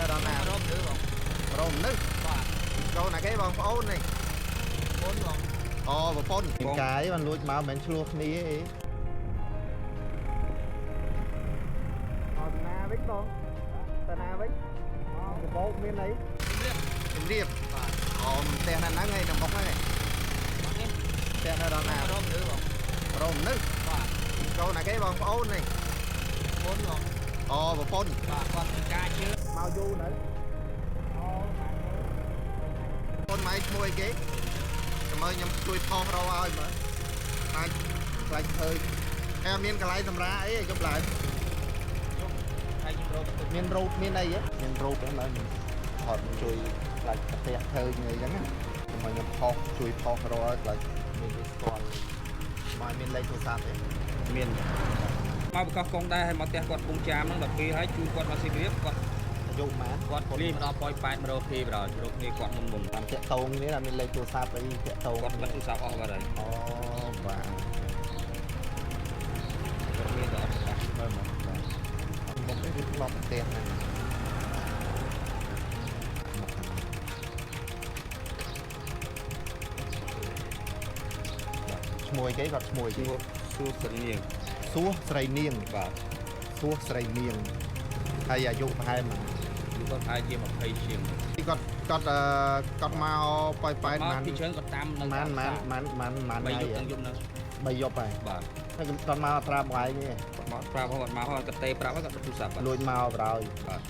នៅដល់ណារមទៅបងរមនេះបាទចូលណាគេបងប្អូននេះបងបងអូប្រពន្ធកាយបានលួចមកមិនឆ្លោះគ្នាទេអត់ណាវិញបងតាណាវិញកបោកមានអីជំរាបបាទអូផ្ទះណាហ្នឹងឯងនៅមុខហ្នឹងឯងផ្ទះនៅដល់ណារមទៅបងរមនេះបាទចូលណាគេបងប្អូននេះបងបងអូប្រពន្ធបាទគាត់ធ្វើការជឿមកយូរនៅអូប្រពន្ធម៉ៃឈ្មោះអីគេចាំមើលខ្ញុំជួយផុសរកឲ្យមើលអាចខ្លាចឃើញតែមានកន្លែងសម្រាប់អីយប់ឡើងហើយខ្ញុំរកមានរូបមានអីមានរូបហ្នឹងមើលថតជួយខ្លាចប្រទេសឃើញអីចឹងណាខ្ញុំផុសជួយផុសរកឲ្យខ្លាចមានគេស្គាល់មកមានលេខទូរស័ព្ទទេមានមកបកកងដែរហើយមកផ្ទះគាត់ពងចាមហ្នឹងដល់ពេលហើយជួយគាត់មកស៊ីរៀបគាត់យកម៉ានគាត់ព្រីមកដល់ប៉ោយ8 100គេបរោជ្រុកគ្នាគាត់មុនតាមតាក់តងនេះមានលេខទូរស័ព្ទអីតាក់តងគាត់មិនទូរស័ព្ទអស់បាត់ហើយអូបាទគាត់មានតែអត់ស្គាល់មើលមកមុខនេះគឺធ្លាប់ផ្ទះហ្នឹងឈ្មោះគេគាត់ឈ្មោះគេសួស្រីនាងសួស្រីនាងបាទសួស្រីនាងហើយអាយុប្រហែលម៉ានគាត់អាចជា20ជាងគាត់មកប៉ោយប៉ែតម៉ានពីជើងគាត់តាមនឹងម៉ាន3យប់នឹងយប់ហ្នឹង3យប់ហើយបាទហើយគាត់មកប្រាប់បងឯងទេគាត់មកប្រាប់គាត់មកគាត់ទេប្រាប់គាត់ទូរស័ព្ទលួចមកបរោយបាទ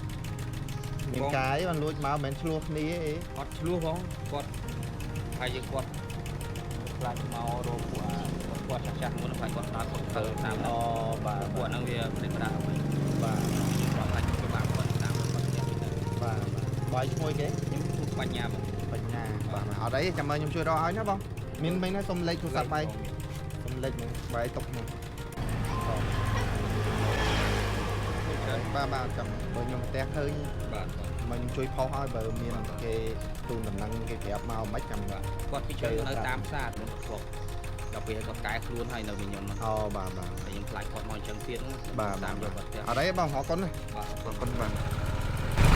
មានកាយបានលួចមកមិនឆ្លោះគ្នាទេអត់ឆ្លោះផងគាត់ហើយយើងគាត់ខ្លាចមករកគាត់ចាស់មុនហើយគាត់ដើរគាត់ទៅតាមអូបាទពួកហ្នឹងវាមិនប្រាក់វិញបាទគាត់ខ្លាចពិបាកគាត់តាមគាត់ផ្ទះបាទបាយឈ្មោះគេខ្ញុំទូបញ្ញាបញ្ញាបាទអត់អីចាំមើលខ្ញុំជួយរកឲ្យណាបងមានមិញណាសុំលេខទូរស័ព្ទបាយសុំលេខហ្នឹងបាយຕົកហ្នឹងបាទចាំបើខ្ញុំផ្ទះឃើញបាទមិនជួយផុសឲ្យបើមានគេទូនដំណឹងគេប្រាប់មកមិនចាំបាទគាត់ពីជើងនៅតាមផ្សារហ្នឹងគាត់ដល់ពេលគាត់កែខ្លួនហើយនៅវិញខ្ញុំអូបាទខ្ញុំខ្លាចគាត់មកអញ្ចឹងទៀតបាទតាមរកគាត់អត់អីបងអរគុណណាបាទអរគុណបាទ